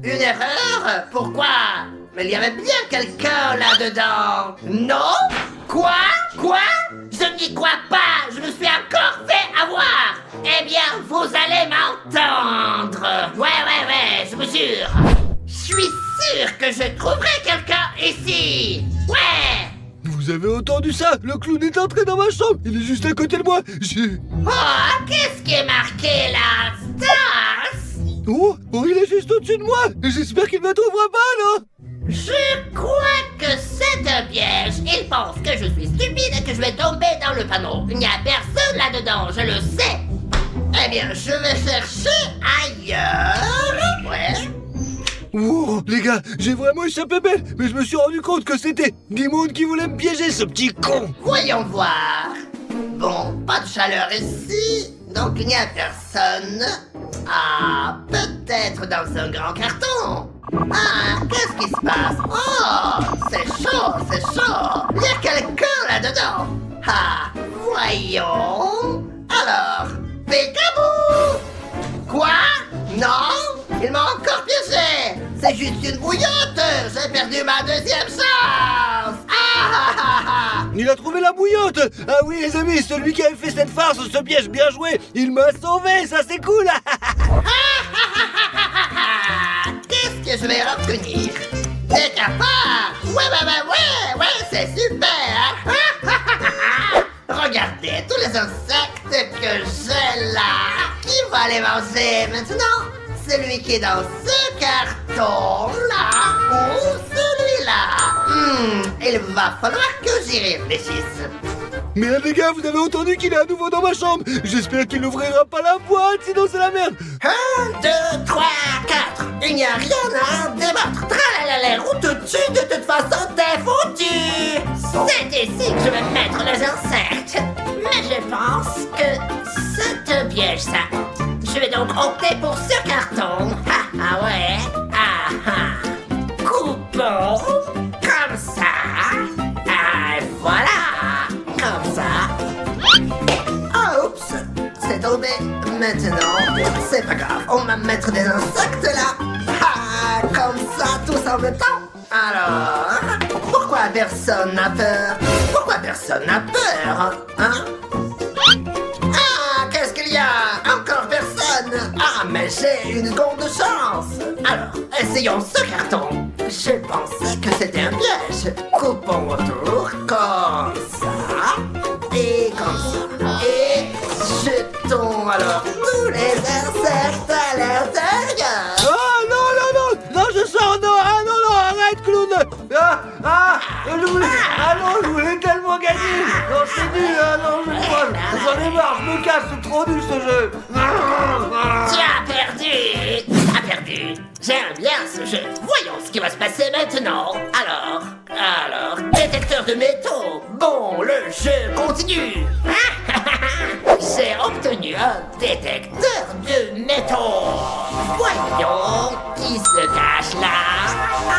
Une erreur? Pourquoi? Mais il y avait bien quelqu'un là-dedans. Non? Quoi? Je n'y crois pas. Je me suis encore fait avoir. Eh bien, vous allez m'entendre. Ouais, je vous jure. Je suis sûr que je trouverai quelqu'un ici. Ouais.
Vous avez entendu ça? Le clown est entré dans ma chambre. Il est juste à côté de moi.
Oh, qu'est-ce qui est marqué là? Stars?
Oh, il est juste au-dessus de moi. J'espère qu'il me trouvera pas, là.
Je crois que c'est un piège. Il pense que je suis stupide et que je vais tomber dans le panneau. Il n'y a personne là-dedans, je le sais. Eh bien, je vais chercher ailleurs. Ouais.
Oh, les gars, j'ai vraiment échappé belle. Mais je me suis rendu compte que c'était Dimoun qui voulait me piéger, ce petit con.
Voyons voir. Bon, pas de chaleur ici, donc il n'y a personne. Ah, peut-être dans un grand carton. Ah, qu'est-ce qui se passe? Oh, c'est chaud. Il y a quelqu'un là-dedans. Ah, voyons. Alors, Peekaboo! Quoi? Non? Il m'a encore piégé. C'est juste une bouillotte. J'ai perdu ma deuxième chance.
Il a trouvé la bouillotte. Ah oui, les amis, celui qui avait fait cette farce, ce piège bien joué, il m'a sauvé, ça c'est cool.
Qu'est-ce que je vais obtenir? Des cafards! Ouais, c'est super! Regardez tous les insectes que j'ai là! Qui va les manger maintenant? Celui qui est dans ce carton-là ou celui-là? Il va falloir que j'y réfléchisse.
Merde les gars, vous avez entendu qu'il est à nouveau dans ma chambre. J'espère qu'il n'ouvrira pas la boîte, sinon c'est la merde.
1, 2, 3, 4. Il n'y a rien à débattre. Tralalala, route dessus, de toute façon, t'es foutu. C'est ici que je vais mettre les insectes. Mais je pense que c'est un piège, ça. Je vais donc opter pour ce carton. Ah ouais. Coupons. Comme ça. Voilà. Comme ça. Ah, oups. C'est tombé. Maintenant, c'est pas grave. On va mettre des insectes là. Comme ça, tous en même temps. Alors, pourquoi personne n'a peur? Pourquoi personne n'a peur? Hein? Ah, qu'est-ce qu'il y a? Encore personne? Ah, mais j'ai une grande chance. Alors, essayons ce carton. Je pensais que c'était un piège. Coupons autour, comme ça. Et comme ça. Et jetons alors tous les insectes à l'intérieur.
Ah non, je sors, non, arrête clown. Je voulais tellement gagner. Non, c'est nul, j'en ai marre, je me casse, c'est trop nul ce jeu.
Tu as perdu. J'aime bien ce jeu. Voyons ce qui va se passer maintenant. Alors, détecteur de métaux. Bon, le jeu continue. J'ai obtenu un détecteur de métaux. métaux. Voyons qui se cache là.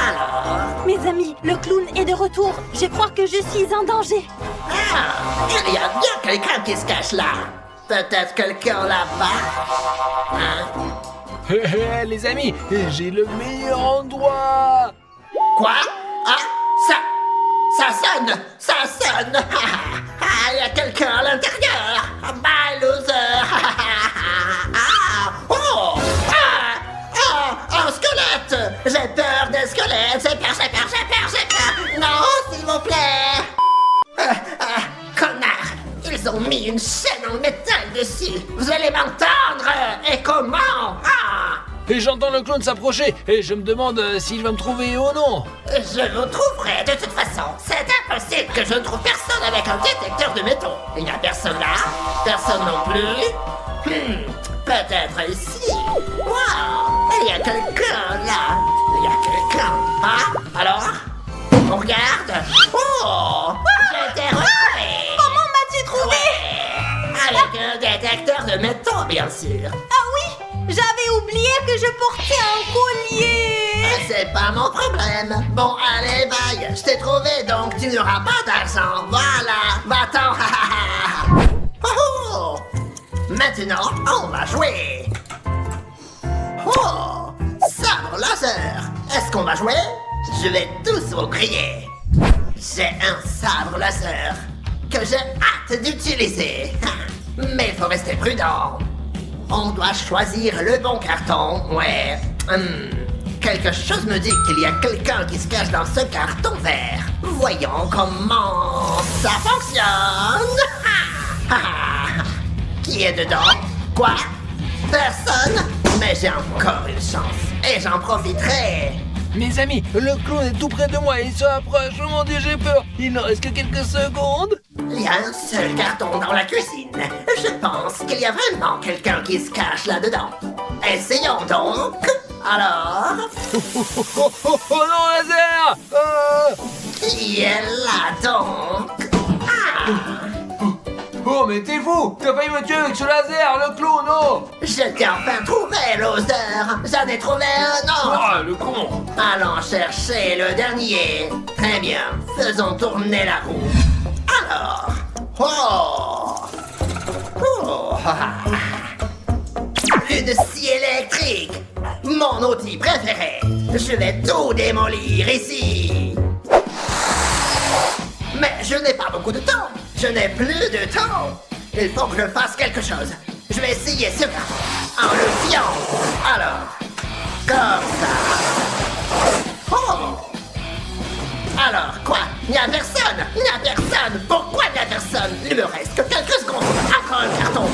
Alors...
Mes amis, le clown est de retour. Je crois que je suis en danger.
Ah, il y a bien quelqu'un qui se cache là. Peut-être quelqu'un là-bas. Hein?
Les amis, j'ai le meilleur endroit.
Quoi? Ah, ça sonne. Ah, il y a quelqu'un à l'intérieur. Bye, loser. Oh, un squelette. J'ai peur des squelettes. J'ai peur. Non, s'il vous plaît. Connard. Ils ont mis une chaîne en métal dessus. Vous allez m'entendre. Et comment?
Et j'entends le clown s'approcher, et je me demande s'il va me trouver ou non.
Je vous trouverai de toute façon. C'est impossible que je ne trouve personne avec un détecteur de métaux. Il n'y a personne là, personne non plus. Peut-être ici. Waouh, il y a quelqu'un là. Il y a quelqu'un. Ah, alors? On regarde. Oh, j'ai été retrouvé.
Comment m'as-tu trouvé?
Ouais, avec un détecteur de métaux, bien sûr.
Ah oui, j'avais oublié que je portais un collier.
C'est pas mon problème. Bon, allez, bye. Je t'ai trouvé, donc tu n'auras pas d'argent. Voilà, va-t'en. Oh, maintenant, on va jouer. Oh, sabre laser. Est-ce qu'on va jouer? Je vais tous vous crier. J'ai un sabre laser que j'ai hâte d'utiliser. Mais il faut rester prudent. On doit choisir le bon carton, ouais. Quelque chose me dit qu'il y a quelqu'un qui se cache dans ce carton vert. Voyons comment ça fonctionne. Qui est dedans? Quoi? Personne? Mais j'ai encore une chance. Et j'en profiterai.
Mes amis, le clown est tout près de moi, il se approche. Oh mon Dieu, j'ai peur. Il ne reste que quelques secondes.
Il y a un seul carton dans la cuisine. Je pense qu'il y a vraiment quelqu'un qui se cache là-dedans. Essayons donc. Alors,
Oh non, laser.
qui est là donc?
Oh, mais t'es fou. T'as failli me tuer avec ce laser, le clown, oh.
Je t'ai enfin trouvé, loser. J'en ai trouvé un autre.
Ah, le con.
Allons chercher le dernier. Très bien, faisons tourner la roue. Alors, une scie électrique, mon outil préféré. Je vais tout démolir ici. Mais je n'ai pas beaucoup de temps. Je n'ai plus de temps. Il faut que je fasse quelque chose. Je vais essayer ce carton en le fiant. Alors, comme ça. Oh! Alors, quoi? Il n'y a personne! Il n'y a personne! Pourquoi il n'y a personne? Il me reste que quelques secondes. Encore un carton.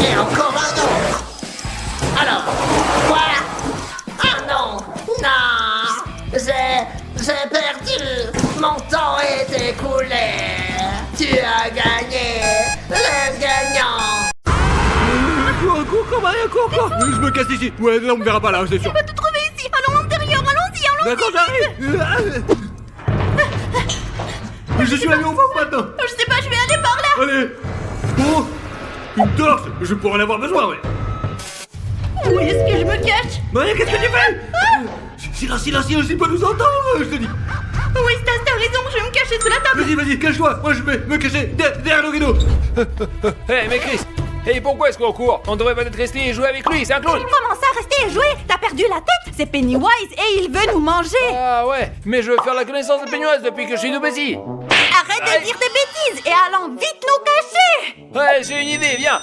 Et encore un autre. Alors, quoi? Ah non! Non! J'ai perdu! Mon temps est écoulé! Tu as gagné! Le gagnant!
Cours. Je me casse ici. Ouais, non, on me verra pas là, c'est sûr.
On va te trouver ici. Allons à l'intérieur, allons-y.
D'accord, j'arrive. Je suis allé au fond maintenant.
Je sais pas, je vais aller par là.
Allez. Oh, une torche. Je pourrais en avoir besoin, ouais.
Où est-ce que je me cache?
Maria, qu'est-ce que tu fais? Silence, il peut nous entendre, je te dis.
Oui, t'as raison, je vais me cacher sous la table.
Vas-y, cache-toi. Moi, je vais me cacher derrière le rideau.
Hé, mais Chris, et pourquoi est-ce qu'on court? On devrait peut-être rester et jouer avec lui, c'est un clown.
Comment ça, rester et jouer? T'as perdu la tête? C'est Pennywise et il veut nous manger.
Ah ouais, mais je veux faire la connaissance de Pennywise depuis que je suis tout petit.
Arrête de dire des bêtises et allons vite nous cacher.
Ouais, j'ai une idée, viens.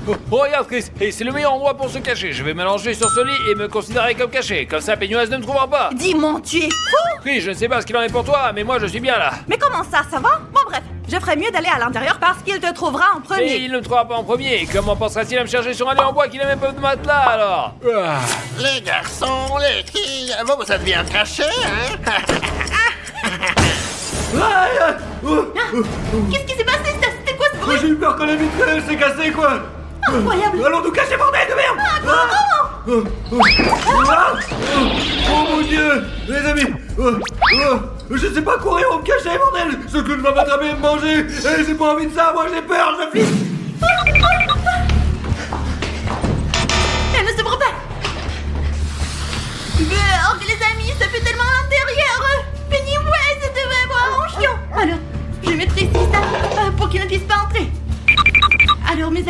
Oh, regarde Chris, et c'est le meilleur endroit pour se cacher. Je vais m'allonger sur ce lit et me considérer comme caché. Comme ça, Pennywise ne me trouvera pas.
Dis-moi, tu es fou?
Chris, je ne sais pas ce qu'il en est pour toi, mais moi je suis bien là.
Mais comment ça va? Bon bref, je ferais mieux d'aller à l'intérieur parce qu'il te trouvera en
Et
premier.
il ne me trouvera pas en premier. Comment pensera-t-il à me chercher sur un lit en bois qui n'a même pas de matelas alors?
Les garçons, les filles, vous êtes bien cachés, hein?
Qu'est-ce qui s'est passé? C'était quoi ce
Moi,
bruit?
j'ai eu peur quand la vitre elle s'est cassée, quoi.
Incroyable.
Allons nous cacher, bordel de merde. Oh mon Dieu, les amis. Je sais pas courir ou me cacher, bordel. Ce clown va m'attraper et me manger. Et j'ai pas envie de ça, moi j'ai peur, je flippe.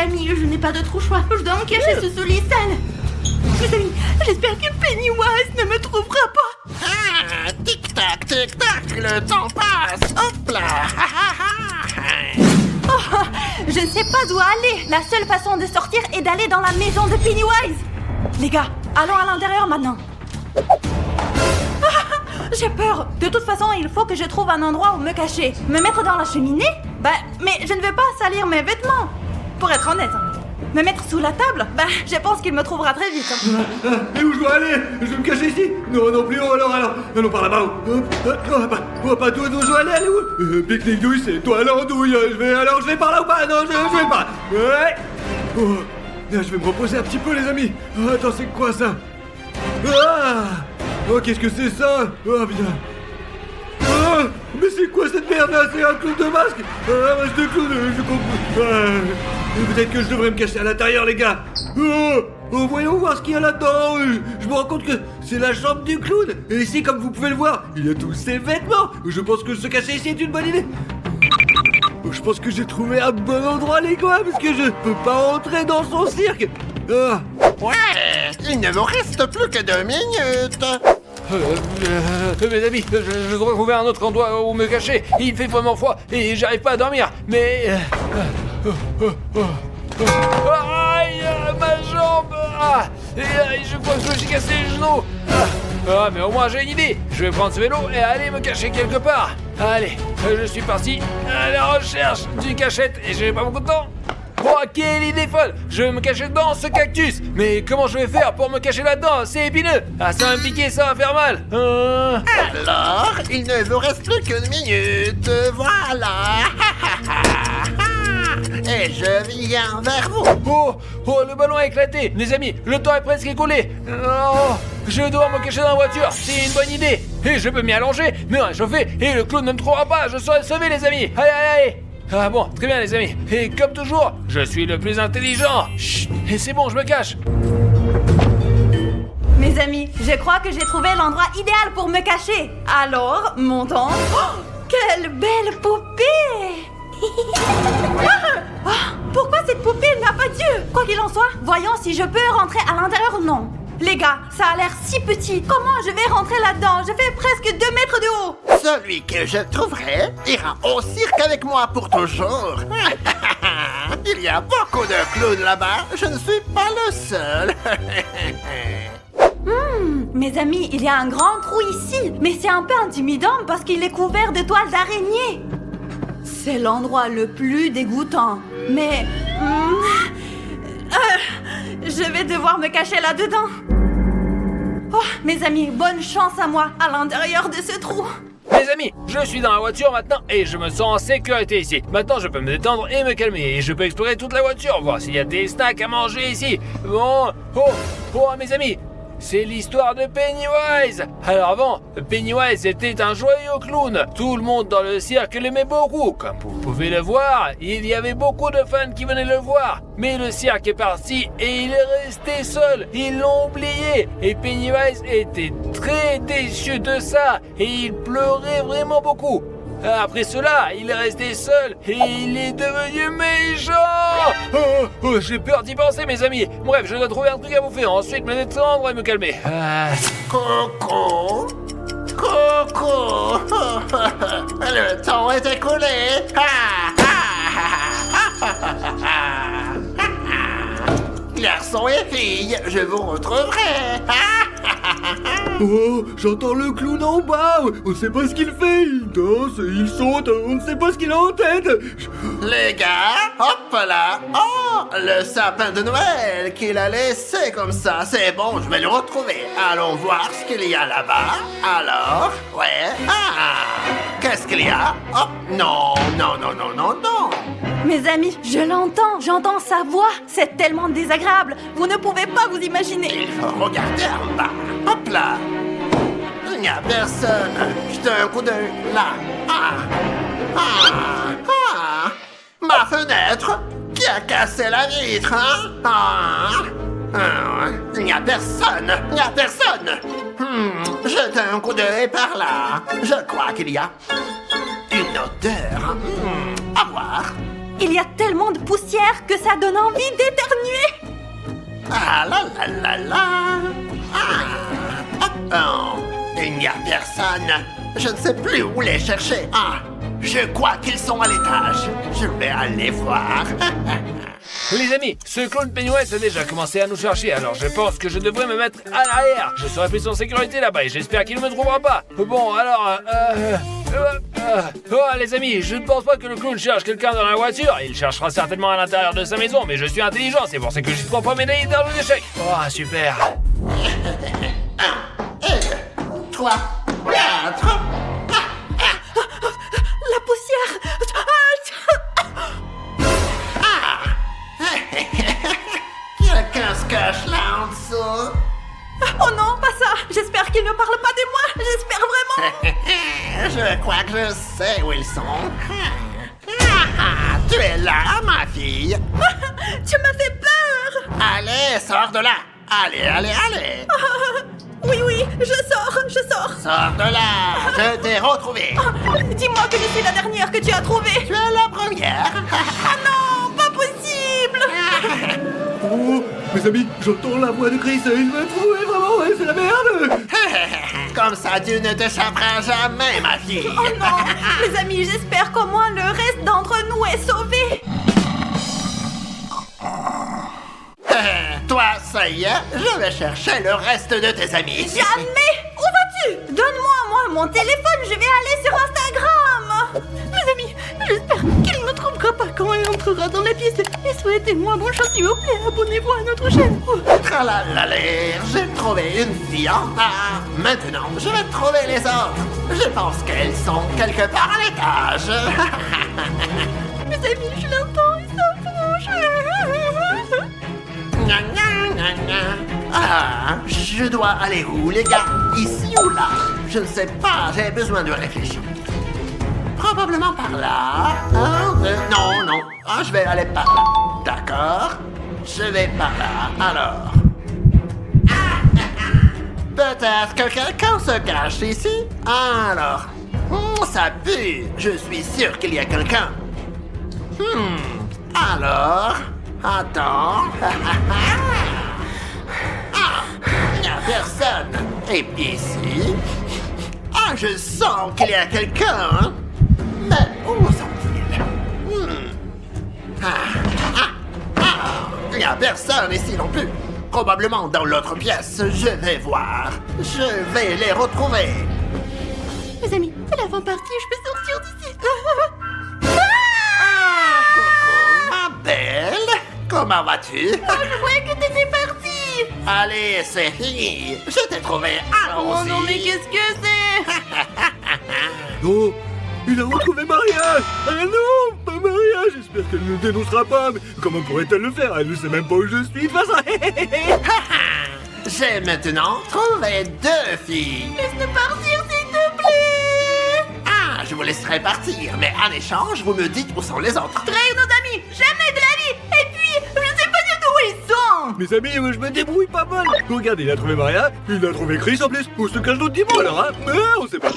amis, je n'ai pas d'autre choix. Je dois me cacher sous les salles. Mes amis, j'espère que Pennywise ne me trouvera pas.
Ah, tic-tac, le temps passe. Hop là.
Oh, je ne sais pas où aller. La seule façon de sortir est d'aller dans la maison de Pennywise. Les gars, allons à l'intérieur maintenant. J'ai peur. De toute façon, il faut que je trouve un endroit où me cacher. Me mettre dans la cheminée? Mais je ne vais pas salir mes vêtements. Pour être honnête. Me mettre sous la table? Je pense qu'il me trouvera très vite.
Et où je dois aller? Je vais me cacher ici? Non, non plus, alors. Non, par là-bas. Pas tout, où je dois aller? Allez où? Pique-nique douille, c'est toi l'andouille. Je vais par là ou pas? Non, je vais pas. Ouais. Oh, je vais me reposer un petit peu, les amis. Attends, c'est quoi ça? Oh, qu'est-ce que c'est ça? Oh, putain. Oh, mais c'est quoi cette merde là? C'est un clown de masque? Masque de clown, je comprends. Peut-être que je devrais me cacher à l'intérieur, les gars. Voyons voir ce qu'il y a là-dedans. Je me rends compte que c'est la chambre du clown. Et ici, comme vous pouvez le voir, il y a tous ses vêtements. Je pense que se cacher ici est une bonne idée. Je pense que j'ai trouvé un bon endroit, les gars, parce que je peux pas entrer dans son cirque.
Ouais, il ne vous reste plus que 2 minutes.
Mes amis, je dois trouver un autre endroit où me cacher. Il fait vraiment froid et j'arrive pas à dormir. Mais... Aïe, ma jambe. Je crois que je me suis cassé les genoux. Mais au moins j'ai une idée. Je vais prendre ce vélo et aller me cacher quelque part. Allez, je suis parti à la recherche d'une cachette et j'ai pas beaucoup de temps. Oh, quelle idée folle! Je vais me cacher dans ce cactus! Mais comment je vais faire pour me cacher là-dedans? C'est épineux! Ça va me piquer, ça va faire mal!
Alors, il ne vous reste plus qu'une minute, voilà. Et je viens vers vous.
Oh, le ballon a éclaté! Les amis, le temps est presque écoulé! Je vais devoir me cacher dans la voiture, c'est une bonne idée! Et je peux m'y allonger, me réchauffer, et le clown ne me trouvera pas, je serai sauvé, les amis! Allez! Bon, très bien les amis. Et comme toujours, je suis le plus intelligent. Chut, et c'est bon, je me cache.
Mes amis, je crois que j'ai trouvé l'endroit idéal pour me cacher. Alors, montons. Oh, quelle belle poupée! Pourquoi cette poupée n'a pas d'yeux? Quoi qu'il en soit, voyons si je peux rentrer à l'intérieur ou non. Les gars, ça a l'air si petit. Comment je vais rentrer là-dedans? Je fais presque 2 mètres de haut.
Celui que je trouverai ira au cirque avec moi pour toujours. Il y a beaucoup de clowns là-bas. Je ne suis pas le seul.
Mes amis, il y a un grand trou ici. Mais c'est un peu intimidant parce qu'il est couvert de toiles d'araignée. C'est l'endroit le plus dégoûtant. Mais... je vais devoir me cacher là-dedans. Oh, mes amis, bonne chance à moi à l'intérieur de ce trou.
Mes amis, je suis dans la voiture maintenant et je me sens en sécurité ici. Maintenant, je peux me détendre et me calmer. Et je peux explorer toute la voiture, voir s'il y a des snacks à manger ici. Bon, mes amis, c'est l'histoire de Pennywise. Alors avant, Pennywise était un joyeux clown. Tout le monde dans le cirque l'aimait beaucoup. Comme vous pouvez le voir, il y avait beaucoup de fans qui venaient le voir. Mais le cirque est parti et il est resté seul. Ils l'ont oublié. Et Pennywise était très déçu de ça. Et il pleurait vraiment beaucoup. Après cela, il est resté seul et il est devenu méchant. J'ai peur d'y penser, mes amis. Bref, je dois trouver un truc à bouffer. Ensuite, me détendre et me calmer.
Coucou. Le temps est écoulé. Garçons et filles, je vous retrouverai.
Oh, j'entends le clown en bas. On ne sait pas ce qu'il fait. Il danse, il saute. On ne sait pas ce qu'il a en tête.
Les gars, hop là. Oh, le sapin de Noël qu'il a laissé comme ça. C'est bon, je vais le retrouver. Allons voir ce qu'il y a là-bas. Alors, ouais. Qu'est-ce qu'il y a? Oh, non.
Mes amis, je l'entends. J'entends sa voix. C'est tellement désagréable. Vous ne pouvez pas vous imaginer.
Il faut regarder en bas. Hop là. Il n'y a personne. Jetez un coup d'œil là. Ma fenêtre. Qui a cassé la vitre, hein? Il n'y a personne. Jetez un coup d'œil par là. Je crois qu'il y a une odeur. À voir.
Il y a tellement de poussière que ça donne envie d'éternuer.
Ah là là là là. Oh, il n'y a personne. Je ne sais plus où les chercher. Ah, je crois qu'ils sont à l'étage. Je vais aller voir.
Les amis, ce clown Pennywise a déjà commencé à nous chercher, alors je pense que je devrais me mettre à l'arrière. Je serai plus en sécurité là-bas et j'espère qu'il ne me trouvera pas. Bon, alors, oh, les amis, je ne pense pas que le clown cherche quelqu'un dans la voiture. Il cherchera certainement à l'intérieur de sa maison, mais je suis intelligent, c'est pour ça que je suis pas médaillé dans les échecs. Oh, super.
1, 2, 3, 4.
La poussière.
Quelqu'un se cache là en dessous.
Oh non, pas ça. J'espère qu'il ne parle pas de moi. J'espère vraiment.
Je crois que je sais où ils sont. Tu es là, ma fille.
Tu m'as fait peur.
Allez, sors de là. Allez, allez, allez.
Oui, je sors.
Sors de là. Je t'ai retrouvé.
Dis-moi que je suis la dernière que tu as trouvée.
Tu es la première.
Oh non, pas possible.
Oh, mes amis, j'entends la voix de Chris, il m'a trouvé vraiment, ouais, c'est la merde.
Comme ça, tu ne t'échapperas jamais, ma fille.
Oh non, les amis, j'espère qu'au moins le reste d'entre nous est sauvé.
Toi, ça y est, je vais chercher le reste de tes amis.
Jamais. Où vas-tu? Donne-moi mon téléphone, je vais aller sur Instagram. Mes amis, j'espère qu'il ne me trouvera pas quand il entrera dans la pièce. Et souhaitez-moi bonne chance, s'il vous plaît. Abonnez-vous à notre chaîne.
Tralalallé, j'ai trouvé une fille en or. Maintenant, je vais trouver les autres. Je pense qu'elles sont quelque part à l'étage.
Mes amis, je l'entends, ils s'approchent.
Gna, gna, gna, gna. Ah, je dois aller où, les gars? Ici ou là? Je ne sais pas, j'ai besoin de réfléchir. Probablement par là. Non. Ah, je vais aller par là. D'accord. Je vais par là, alors. Peut-être que quelqu'un se cache ici. Alors. Ça pue. Je suis sûr qu'il y a quelqu'un. Alors. Attends. Ah, il n'y a personne. Et puis ici. Ah, je sens qu'il y a quelqu'un. Mais où sont-ils? Il n'y a personne ici non plus. Probablement dans l'autre pièce. Je vais voir. Je vais les retrouver.
Mes amis, la fin partie, je peux sortir d'ici.
Ma belle, comment vas-tu?
Je croyais que t'étais partie.
Allez, c'est fini. Je t'ai trouvé. Allons-y.
Oh non, mais qu'est-ce que c'est?
Oh, il a retrouvé Maria. Ah non, pas Maria, j'espère qu'elle ne dénoncera pas. Mais comment pourrait-elle le faire? Elle ne sait même pas où je suis, de toute façon.
J'ai maintenant trouvé 2 filles.
Laisse-nous partir, s'il te plaît.
Ah, je vous laisserai partir, mais en échange, vous me dites où sont les autres.
Trahir nos amis, jamais de la vie. Et puis, je sais pas du tout où ils sont.
Mes amis, moi, je me débrouille pas mal. Regardez, il a trouvé Maria, il a trouvé Chris en plus. Où se cache d'autres diamants alors, hein? On sait pas.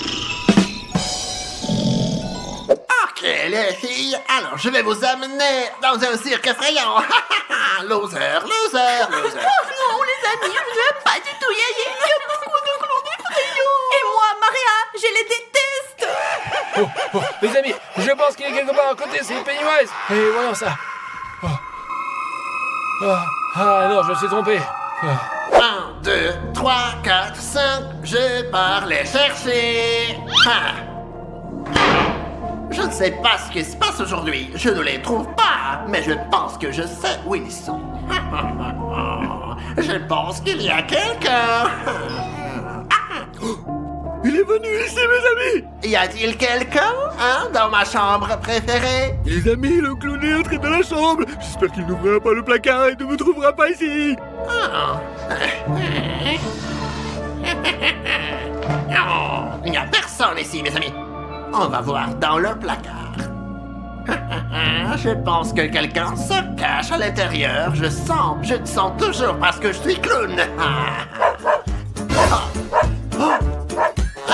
Ok, les filles, alors je vais vous amener dans un cirque effrayant. Loser.
Oh non, les amis, je n'aime pas du tout Yaya. Il y a beaucoup de clowns effrayants. Et moi, Maria, je les déteste.
Oh, les amis, je pense qu'il est quelque part à côté, c'est Pennywise. Et voyons ça. Ah non, je me suis trompé.
1, 2, 3, 4, 5, je pars les chercher. Je ne sais pas ce qui se passe aujourd'hui. Je ne les trouve pas, mais je pense que je sais où ils sont. Je pense qu'il y a quelqu'un.
Il est venu ici, mes amis.
Y a-t-il quelqu'un, dans ma chambre préférée?
Les amis, le clown est entré dans la chambre. J'espère qu'il n'ouvrira pas le placard et ne me trouvera pas ici.
Il n'y a personne ici, mes amis. On va voir dans le placard. Je pense que quelqu'un se cache à l'intérieur. Je te sens toujours parce que je suis clown.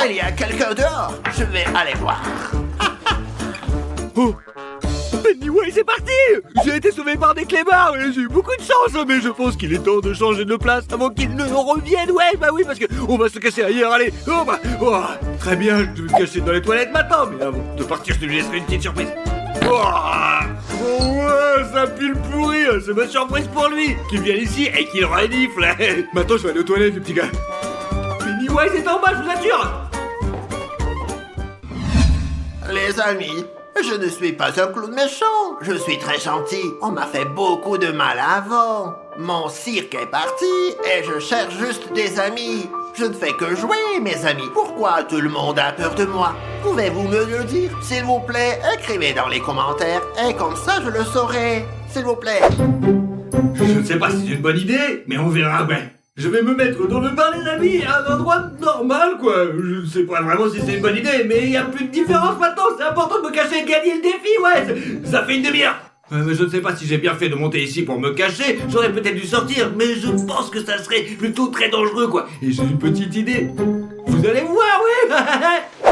Il y a quelqu'un dehors. Je vais aller voir.
Oh, Pennywise c'est parti! J'ai été sauvé par des clébards, et j'ai eu beaucoup de chance, mais je pense qu'il est temps de changer de place avant qu'ils ne reviennent. Ouais, bah oui, parce que on va se cacher ailleurs, allez. Très bien, je vais me cacher dans les toilettes maintenant, mais avant de partir, je te laisserai une petite surprise. Ouais, ça pue le pourri, c'est ma surprise pour lui, qu'il vienne ici et qu'il renifle. Maintenant, je vais aller aux toilettes, le petit gars. Pennywise est en bas, je vous assure.
Les amis, je ne suis pas un clown méchant. Je suis très gentil. On m'a fait beaucoup de mal avant. Mon cirque est parti et je cherche juste des amis. Je ne fais que jouer, mes amis. Pourquoi tout le monde a peur de moi? Pouvez-vous me le dire? S'il vous plaît, écrivez dans les commentaires et comme ça je le saurai. S'il vous plaît.
Je ne sais pas si c'est une bonne idée, mais on verra, ouais. Je vais me mettre dans le bain, les amis, à un endroit normal, quoi. Je ne sais pas vraiment si c'est une bonne idée, mais il n'y a plus de différence maintenant. C'est important de me cacher et de gagner le défi, ouais. Ça fait une demi-heure. Mais je ne sais pas si j'ai bien fait de monter ici pour me cacher. J'aurais peut-être dû sortir, mais je pense que ça serait plutôt très dangereux, quoi. Et j'ai une petite idée. Vous allez voir, oui.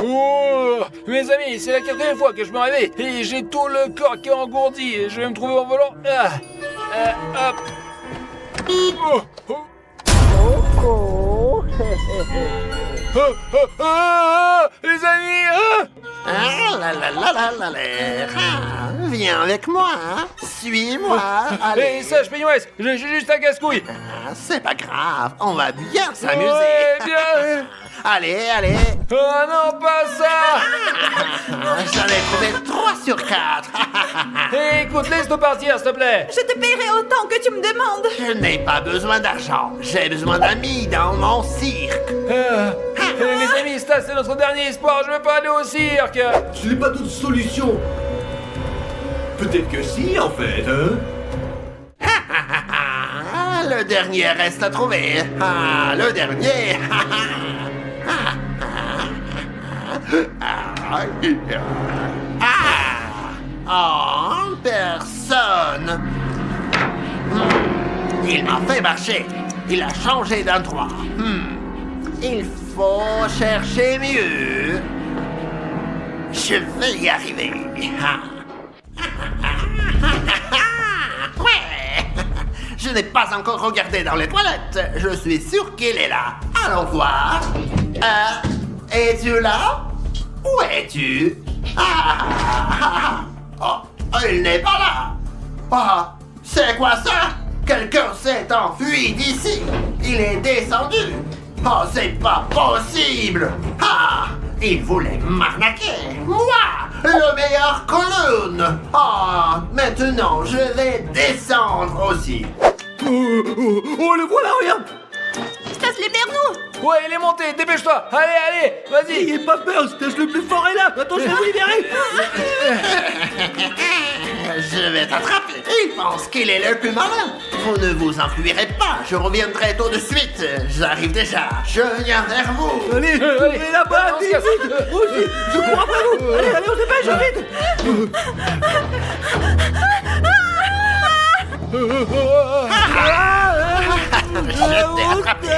Oh, mes amis, c'est la 4e fois que je me réveille et j'ai tout le corps qui est engourdi et je vais me trouver en volant. Hop. Les amis,
Ah la la la la la la. Ah, viens avec moi, hein. Suis-moi. Allez.
Et sage Pennywise, j'ai juste un casse-couille.
Ah, c'est pas grave, on va bien s'amuser.
Ouais, bien.
Allez, allez.
Oh non, pas ça.
J'en ai trouvé 3 sur 4.
Écoute, laisse-nous partir, s'il te plaît.
Je te paierai autant que tu me demandes.
Je n'ai pas besoin d'argent, j'ai besoin d'amis dans mon cirque.
Les amis, ça c'est notre dernier espoir, je veux pas aller au cirque.
Je n'ai pas d'autre solution. Peut-être que si, en fait, hein.
Ah, le dernier reste à trouver. Ah, le dernier. Oh, personne. Il m'a fait marcher. Il a changé d'endroit. Il faut chercher mieux. Je vais y arriver. Ouais. Je n'ai pas encore regardé dans les toilettes. Je suis sûr qu'il est là. Allons voir. Es-tu là? Où es-tu? Oh, il n'est pas là. Oh, c'est quoi ça? Quelqu'un s'est enfui d'ici. Il est descendu. Oh, c'est pas possible. Il voulait m'arnaquer. Moi, le meilleur clown. Oh, maintenant je vais descendre aussi.
Oh, le voilà, regarde.
Stas, libère-nous.
Ouais, il est monté, dépêche-toi. Allez, vas-y.
N'ayez pas peur, Stas le plus fort est là. Attends, je vais vous libérer.
Je vais t'attraper. Il pense qu'il est le plus malin. Vous ne vous enfuirez pas. Je reviendrai tout de suite. J'arrive déjà. Je viens vers vous.
Allez, allez là-bas, vite, vite. Moi aussi, je cours après vous. Allez, on se dépêche, vite.
Je t'ai attrapé.